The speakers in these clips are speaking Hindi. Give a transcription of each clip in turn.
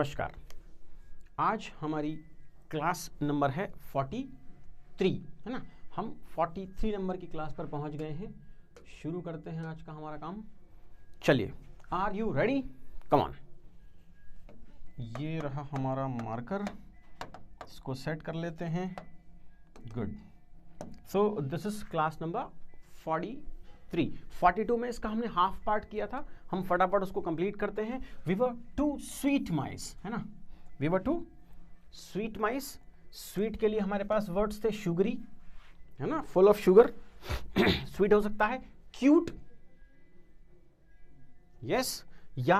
नमस्कार। आज हमारी क्लास नंबर है 43, है ना। हम 43 नंबर की क्लास पर पहुंच गए हैं। शुरू करते हैं आज का हमारा काम। चलिए, are you ready? Come on. ये रहा हमारा मार्कर, इसको सेट कर लेते हैं। Good. So this is class number 43। 42 में इसका हमने हाफ पार्ट किया था, हम फटाफट उसको कंप्लीट करते हैं। We were two sweet mice, है ना। We were two sweet mice. Sweet के लिए हमारे पास वर्ड्स थे शुगरी, है ना, फुल ऑफ शुगर। स्वीट हो सकता है क्यूट, यस, या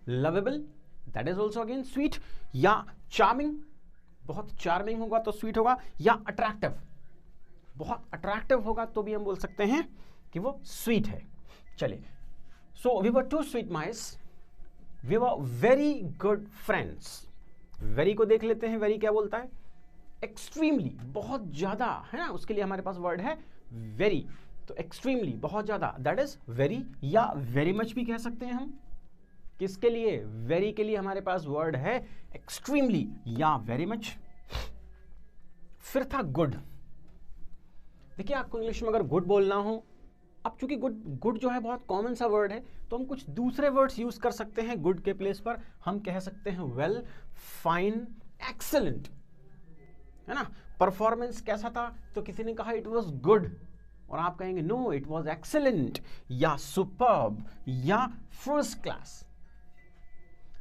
lovable, that is also again sweet, या चार्मिंग, बहुत चार्मिंग होगा तो स्वीट होगा, या अट्रैक्टिव, बहुत अट्रैक्टिव होगा तो भी हम बोल सकते हैं कि वो स्वीट है। चलिए, so we were two sweet mice, we were very good friends. Very को देख लेते हैं। वेरी क्या बोलता है? एक्सट्रीमली, बहुत ज्यादा, है ना। उसके लिए हमारे पास वर्ड है वेरी, तो एक्सट्रीमली, बहुत ज्यादा, दैट इज वेरी। या वेरी मच भी कह सकते हैं हम। किसके लिए? वेरी के लिए हमारे पास वर्ड है एक्सट्रीमली या वेरी मच। फिर था गुड। देखिए, आपको इंग्लिश में अगर गुड बोलना हो, अब चूंकि गुड जो है बहुत कॉमन सा वर्ड है, तो हम कुछ दूसरे वर्ड्स यूज कर सकते हैं गुड के प्लेस पर। हम कह सकते हैं वेल, फाइन, एक्सेलेंट, है ना। परफॉर्मेंस कैसा था? तो किसी ने कहा इट वाज गुड, और आप कहेंगे नो इट वाज एक्सेलेंट, या सुपर्ब, या फर्स्ट क्लास।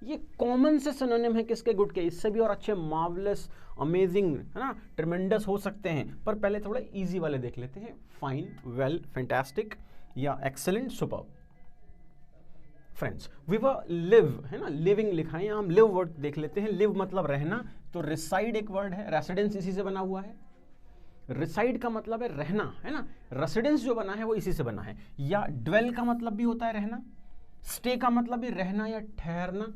ये कॉमन से सिनोनिम है किसके? गुड के। इससे भी और अच्छे मार्वलस, अमेजिंग, है ना, ट्रेमेंडस हो सकते हैं, पर पहले थोड़े इजी वाले देख लेते हैं। फाइन, वेल, फैंटास्टिक, या excellent, superb. Friends, we were live, है ना, लिविंग लिखा है, हम लिव वर्ड देख लेते हैं। लिव मतलब रहना, तो रिसाइड एक वर्ड है, रेसिडेंस इसी से बना हुआ है। रिसाइड का मतलब है रहना, है ना। रेसिडेंस जो बना है वो इसी से बना है। या ड्वेल का मतलब भी होता है रहना। स्टे का मतलब भी रहना या ठहरना।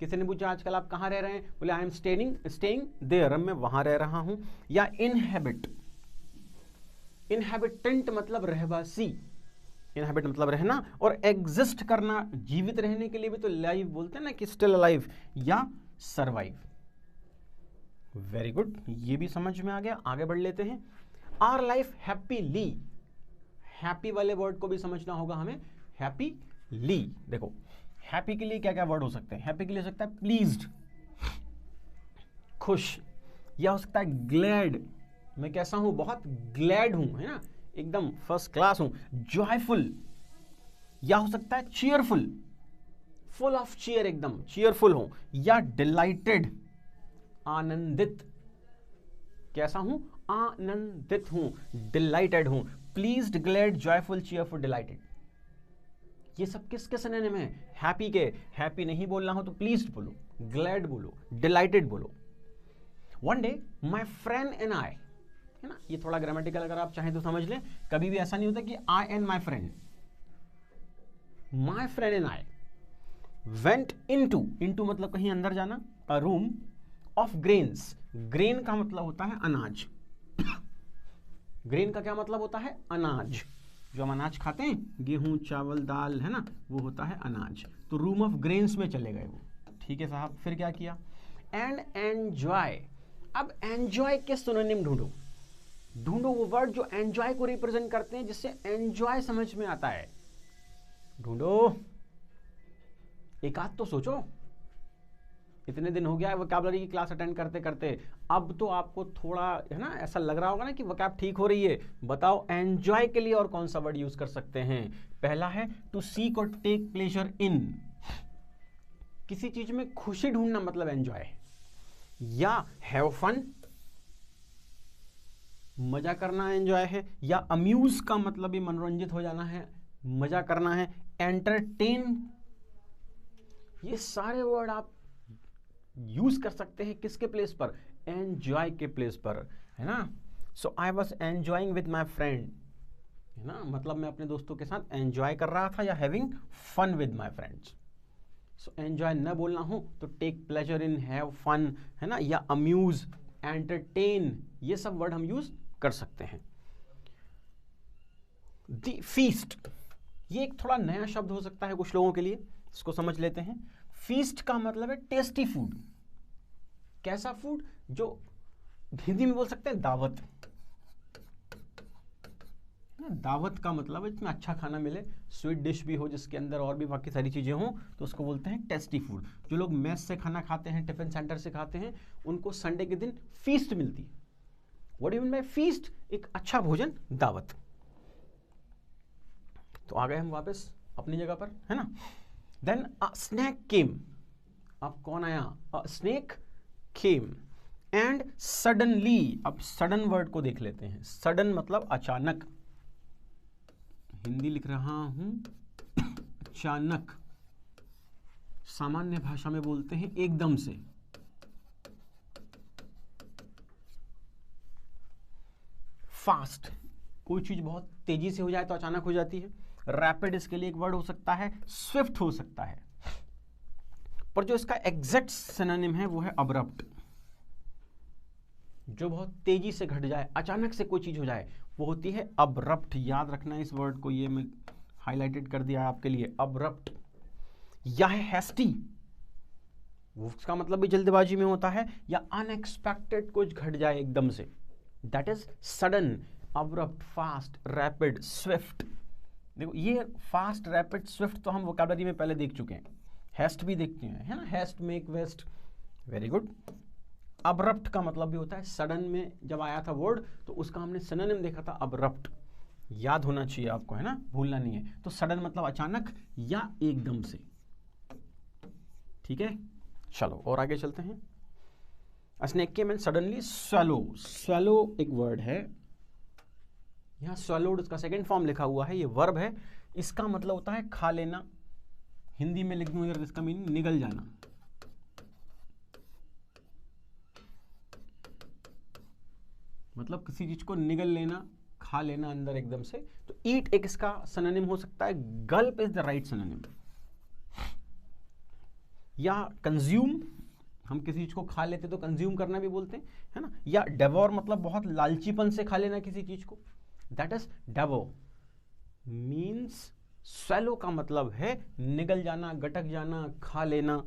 किसी ने पूछा आजकल आप कहाँ रह रहे हैं? बोले आई एम स्टेइंग देयर, मैं वहां रह रहा हूं। या इनहेबिट, इनहेबिटेंट मतलब रहवासी, इनहेबिट मतलब रहना। और एग्जिस्ट करना, जीवित रहने के लिए भी तो लाइव बोलते हैं ना, कि स्टिल अलाइव, या सरवाइव। वेरी गुड, ये भी समझ में आ गया। आगे बढ़ लेते हैं। आवर लाइफ हैप्पीली, हैप्पी वाले वर्ड को भी समझना होगा हमें। हैप्पीली, देखो हैप्पी के लिए क्या क्या वर्ड हो सकते हैं? हैप्पी के लिए हो सकता है प्लीज्ड, खुश, या हो सकता है ग्लैड, मैं कैसा हूं? बहुत ग्लैड हूं, है ना, एकदम फर्स्ट क्लास हूं। जॉयफुल, या हो सकता है चीयरफुल, फुल ऑफ चीयर, एकदम चीयरफुल हूं। या डिलाइटेड, आनंदित, कैसा हूं? आनंदित हूं, डिलाइटेड हूं। Pleased, glad, joyful, cheerful, dilated, ये सब किसके सिनोनिम है? हैप्पी के। हैप्पी नहीं बोलना हो तो प्लीज्ड बोलो, ग्लैड बोलो, डिलाइटेड बोलो। One day my friend and आई, है ना, ये थोड़ा ग्रामेटिकल अगर आप चाहें तो समझ लें। कभी भी ऐसा नहीं होता कि I and my friend. My friend and I went into मतलब कहीं अंदर जाना, a room of grains. Grain का मतलब होता है अनाज। ग्रेन का क्या मतलब होता है? अनाज। जो हम अनाज खाते हैं, गेहूं, चावल, दाल, है ना, वो होता है अनाज। तो रूम ऑफ ग्रेन्स में चले गए वो। ठीक है साहब। फिर क्या किया? And enjoy. अब एंजॉय के सिनोनिम ढूंढो, वो वर्ड जो एंजॉय को रिप्रेजेंट करते हैं, जिससे एंजॉय समझ में आता है। ढूंढो, एक आध तो सोचो। इतने दिन हो गया है वोकैबुलरी की क्लास अटेंड करते करते, अब तो आपको थोड़ा, है ना, ऐसा लग रहा होगा ना कि वोकैब ठीक हो रही है। बताओ एंजॉय के लिए और कौन सा वर्ड यूज कर सकते हैं? पहला है टू सीक और टेक प्लेजर इन, किसी चीज में खुशी ढूंढना मतलब एंजॉय। या हैव फन, मजा करना एंजॉय है। या अम्यूज का मतलब भी मनोरंजित हो जाना है, मजा करना है। एंटरटेन, ये सारे वर्ड आप यूज कर सकते हैं किसके प्लेस पर? एंजॉय के प्लेस पर, है ना। So I was enjoying with my friend, है ना, मतलब मैं अपने दोस्तों के साथ एंजॉय कर रहा था, या having fun with my friends. So enjoy न बोलना हो तो take pleasure in, have fun, है ना, या अम्यूज, एंटरटेन, ये सब वर्ड हम यूज कर सकते हैं। द फीस्ट, ये एक थोड़ा नया शब्द हो सकता है कुछ लोगों के लिए, इसको समझ लेते हैं। फीस्ट का मतलब है टेस्टी फूड, कैसा फूड, जो हिंदी में बोल सकते हैं दावत। दावत का मतलब इसमें अच्छा खाना मिले, स्वीट डिश भी हो जिसके अंदर और भी बाकी सारी चीज़ें हों, तो उसको बोलते हैं टेस्टी फूड। जो लोग मेस से खाना खाते हैं, टिफिन सेंटर से खाते हैं, उनको संडे के दिन फीस्ट मिलती है। What do you mean by feast? एक अच्छा भोजन, दावत। तो आ गए हम वापस अपनी जगह पर, है ना। देन अ स्नैक केम, अब कौन आया? अ स्नेक केम एंड सडनली। अब सडन वर्ड को देख लेते हैं। सडन मतलब अचानक, हिंदी लिख रहा हूं अचानक, सामान्य भाषा में बोलते हैं एकदम से। फास्ट, कोई चीज बहुत तेजी से हो जाए तो अचानक हो जाती है। रैपिड इसके लिए एक वर्ड हो सकता है, स्विफ्ट हो सकता है, पर जो इसका एग्जैक्ट सिनोनिम है वो है अब्रप्ट। जो बहुत तेजी से घट जाए, अचानक से कोई चीज हो जाए, वो होती है अब्रप्ट। याद रखना इस वर्ड को, ये मैं हाईलाइटेड कर दिया आपके लिए, अब्रप्ट। या है हैस्टी, उसका मतलब भी जल्दबाजी में होता है, या अनएक्सपेक्टेड कुछ घट जाए एकदम से, that is sudden, abrupt, fast, rapid, Swift. देखो ये फास्ट, रैपिड, स्विफ्ट तो हम वोकैबुलरी में पहले देख चुके हैं, हेस्ट भी देखते हैं, है ना, haste, make, waste, very good. Abrupt का मतलब भी होता है सडन, में जब आया था वर्ड तो उसका हमने सिनोनिम देखा था अब्रप्ट, याद होना चाहिए आपको, है ना, भूलना नहीं है। तो सडन मतलब अचानक या एकदम से, ठीक है। चलो और आगे चलते हैं। A snake came and suddenly swallow, swallow एक वर्ड है, यहाँ swallowed उसका सेकेंड फॉर्म लिखा हुआ है, ये वर्ब है, इसका मतलब होता है खा लेना। हिंदी में लिख दूं अगर इसका मीनिंग, निगल जाना। मतलब किसी चीज को निगल लेना, खा लेना अंदर एकदम से। तो ईट एक इसका सिनोनिम हो सकता है, गल्प इज द राइट सिनोनिम। या कंज्यूम, हम किसी चीज को खा लेते तो कंज्यूम करना भी बोलते हैं, है ना। या डेवोर मतलब बहुत लालचीपन से खा लेना किसी चीज को, दैट इज डेवोर। मीन्स स्वैलो का मतलब है निगल जाना, गटक जाना, खा लेना।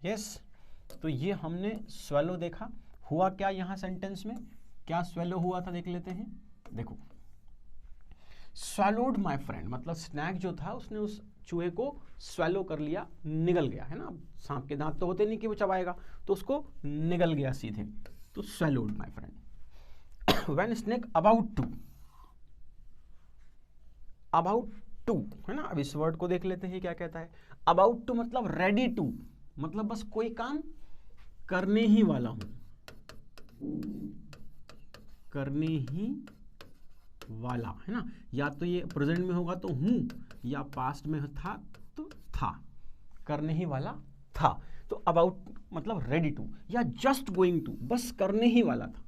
यस, तो ये हमने स्वैलो देखा। हुआ क्या यहां सेंटेंस में, क्या स्वैलो हुआ था देख लेते हैं। देखो, स्वैलोड माय फ्रेंड मतलब स्नैक जो था उसने उस चूहे को स्वैलो कर लिया, निगल गया, है ना। सांप के दांत तो होते नहीं कि वो चबाएगा, तो उसको निगल गया सीधे, तो swallowed my friend. When snake about to, about to, है ना। अब इस वर्ड को देख लेते हैं क्या कहता है। अबाउट टू मतलब रेडी टू, मतलब बस कोई काम करने ही वाला हूं, करने ही वाला, है ना। या तो ये प्रेजेंट में होगा तो हूं, या पास्ट में था तो था, करने ही वाला था। तो अबाउट मतलब रेडी टू, या जस्ट गोइंग टू, बस करने ही वाला था।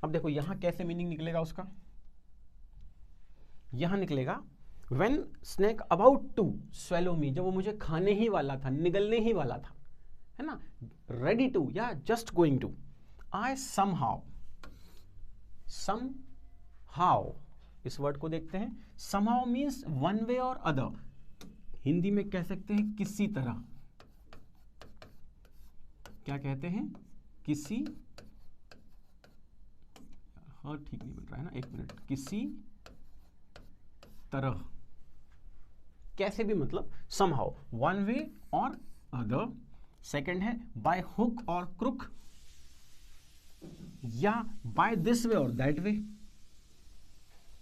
अब देखो यहां कैसे मीनिंग निकलेगा उसका, यहां निकलेगा when snake about to swallow me, जब वो मुझे खाने ही वाला था, निगलने ही वाला था, है ना। रेडी टू या just going to. I somehow, somehow इस वर्ड को देखते हैं। समहाउ मीन्स वन वे और अदर, हिंदी में कह सकते हैं किसी तरह। क्या कहते हैं, किसी, हाँ ठीक नहीं बन रहा है ना, एक मिनट, किसी तरह, कैसे भी मतलब समहाउ, वन वे और अदर। सेकंड है बाय हुक और क्रुक, या बाय दिस वे और दैट वे।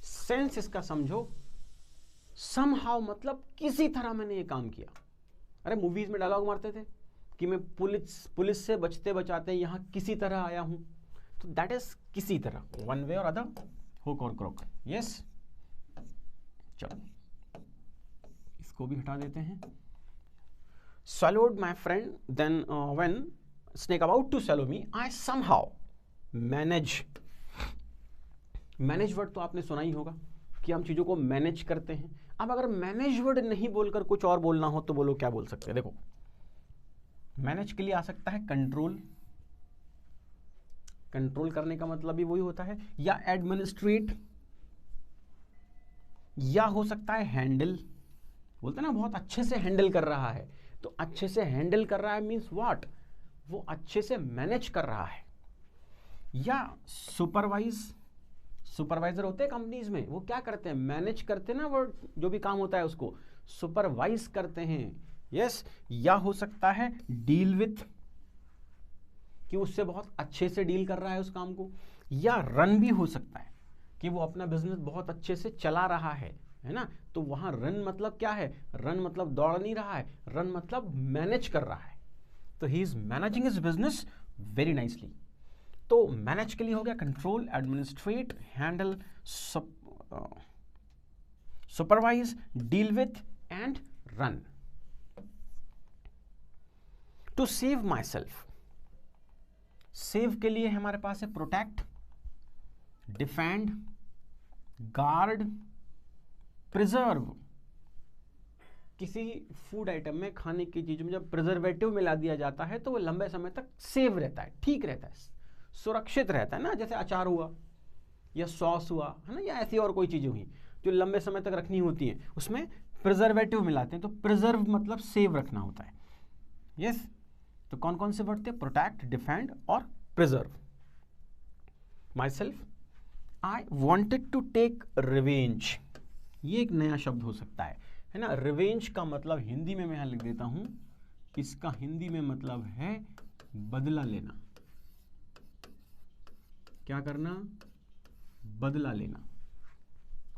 सेंस इसका समझो, समहाउ मतलब किसी तरह मैंने ये काम किया। अरे मूवीज में डायलॉग मारते थे कि मैं पुलिस से बचते बचाते यहां किसी तरह आया हूं, तो दैट इज किसी तरह, वन वे और अदर, हुक और क्रुक। यस, चलो इसको भी हटा देते हैं। swallowed my friend, then when snake about to swallow me, I somehow manage word तो आपने सुना ही होगा कि हम चीजों को मैनेज करते हैं। अब अगर मैनेज वर्ड नहीं बोलकर कुछ और बोलना हो तो बोलो क्या बोल सकते हैं। देखो, मैनेज के लिए आ सकता है कंट्रोल, कंट्रोल करने का मतलब भी वही होता है, या एडमिनिस्ट्रेट, या हो सकता है हैंडल, बोलते हैं ना बहुत अच्छे से हैंडल कर रहा है, तो अच्छे से हैंडल कर रहा है मीन्स व्हाट, वो अच्छे से मैनेज कर रहा है। या सुपरवाइजर होते हैं कंपनीज में, वो क्या करते हैं, मैनेज करते हैं ना, वो जो भी काम होता है उसको सुपरवाइज करते हैं। यस। या हो सकता है डील विथ, कि उससे बहुत अच्छे से डील कर रहा है उस काम को। या रन भी हो सकता है कि वो अपना बिजनेस बहुत अच्छे से चला रहा है ना। तो वहां रन मतलब क्या है, रन मतलब दौड़ नहीं रहा है, रन मतलब मैनेज कर रहा है। तो he is managing his business very nicely. तो मैनेज के लिए हो गया control, administrate, handle, supervise, deal with and run. To save myself, save के लिए हमारे पास है प्रोटेक्ट, डिफेंड, गार्ड, प्रिजर्व। किसी फूड आइटम में, खाने की चीज में जब प्रिजर्वेटिव मिला दिया जाता है तो वो लंबे समय तक सेव रहता है, ठीक रहता है, सुरक्षित रहता है ना। जैसे अचार हुआ या सॉस हुआ है ना, या ऐसी और कोई चीजें हुई जो लंबे समय तक रखनी होती हैं, उसमें प्रिजर्वेटिव मिलाते हैं। तो प्रिजर्व मतलब सेव रखना होता है। यस। तो कौन कौन से वर्ड थे, प्रोटेक्ट, डिफेंड और preserve. Myself, I wanted to take revenge, ये एक नया शब्द हो सकता है ना। रिवेंज का मतलब हिंदी में मैं यहां लिख देता हूं, इसका हिंदी में मतलब है बदला लेना। क्या करना, बदला लेना।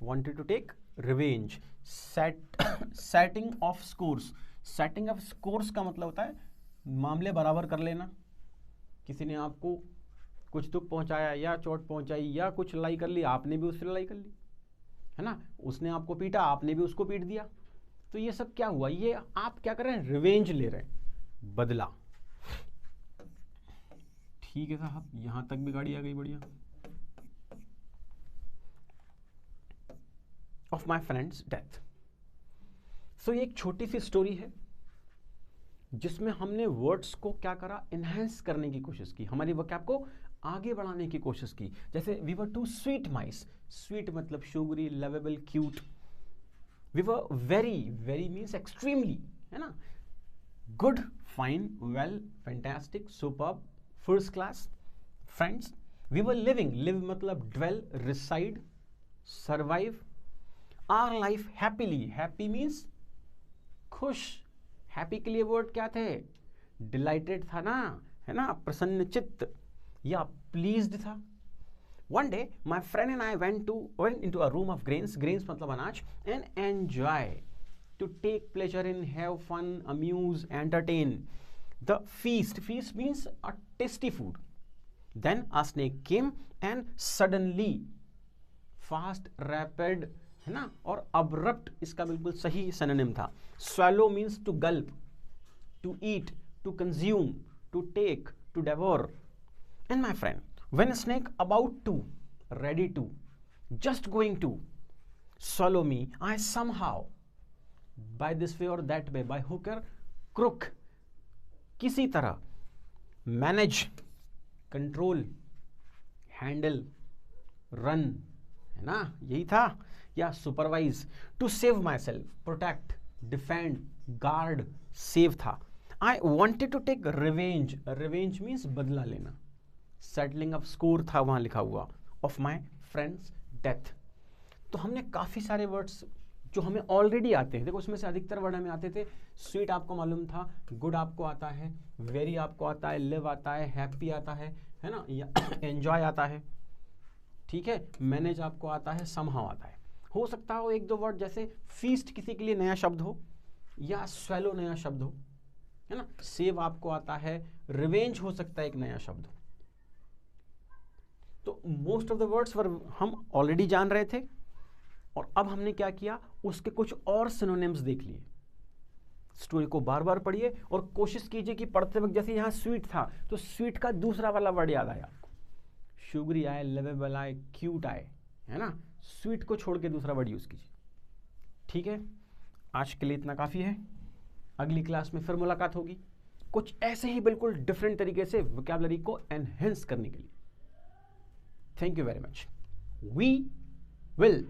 Wanted to take revenge. Setting of scores, setting of scores का मतलब होता है मामले बराबर कर लेना। किसी ने आपको कुछ दुख पहुंचाया या चोट पहुंचाई या कुछ लड़ाई कर ली, आपने भी उससे लड़ाई कर ली, है ना। उसने आपको पीटा, आपने भी उसको पीट दिया। तो ये सब क्या हुआ, ये आप क्या कर रहे हैं, रिवेंज ले रहे हैं, बदला। ठीक है साहब, यहां तक भी गाड़ी आ गई, बढ़िया। Of my friend's death. So ये एक छोटी सी स्टोरी है जिसमें हमने वर्ड्स को क्या करा, इनहेंस करने की कोशिश की, हमारी वोकैब को आगे बढ़ाने की कोशिश की। जैसे we were two sweet mice, sweet मतलब sugary, lovable, cute. We were very, very means extremely, है ना। Good, fine, well, fantastic, superb, first class. Friends, we were living, live मतलब dwell, reside, survive. Our life happily, happy means खुश। हैप्पी के लिए वर्ड क्या थे, डिलाइटेड था ना, है ना, प्रसन्न चित्त, या प्लीज्ड था। One day my friend and I went into a room of grains, grains मतलब अनाज, and enjoy, to take pleasure in, have fun, amuse, entertain the feast. Feast means a tasty food. Then a snake came and suddenly, fast, rapid, है ना, और अब्रप्ट इसका बिल्कुल सही सिनोनिम था। Swallow means to gulp, to eat, to consume, to take, to devour. And my friend, when snake about to, ready to, just going to swallow me, I somehow, by this way or that way, by hook or crook, किसी तरह, मैनेज, कंट्रोल, हैंडल, रन, है ना, यही था। या supervise, to save myself, protect, defend, guard, save था। I wanted to take revenge, revenge means बदला लेना। सेटलिंग ऑफ स्कोर था वहां लिखा हुआ, ऑफ माई फ्रेंड्स डेथ। तो हमने काफी सारे वर्ड्स जो हमें ऑलरेडी आते हैं, देखो उसमें से अधिकतर वर्ड हमें आते थे। स्वीट आपको मालूम था, गुड आपको आता है, वेरी आपको आता है, लिव आता है, हैप्पी आता है ना, या एंजॉय आता है, ठीक है, मैनेज आपको आता है, समहाउ आता है। हो सकता हो एक दो वर्ड जैसे फीस्ट किसी के लिए नया शब्द हो, या स्वेलो नया शब्द हो, है ना, सेव आपको आता है, रिवेंज हो सकता है एक नया शब्द हो। तो मोस्ट ऑफ द वर्ड्स हम ऑलरेडी जान रहे थे, और अब हमने क्या किया, उसके कुछ और सिनोनिम्स देख लिए। स्टोरी को बार बार पढ़िए और कोशिश कीजिए कि पढ़ते वक्त, जैसे यहां स्वीट था तो स्वीट का दूसरा वाला वर्ड याद आया आपको, शुगरी आए, लवेबल आए, क्यूट आए, है ना, स्वीट को छोड़ के दूसरा वर्ड यूज कीजिए। ठीक है, आज के लिए इतना काफी है। अगली क्लास में फिर मुलाकात होगी कुछ ऐसे ही बिल्कुल डिफरेंट तरीके से वोकैबुलरी को एनहेंस करने के लिए। Thank you very much. We will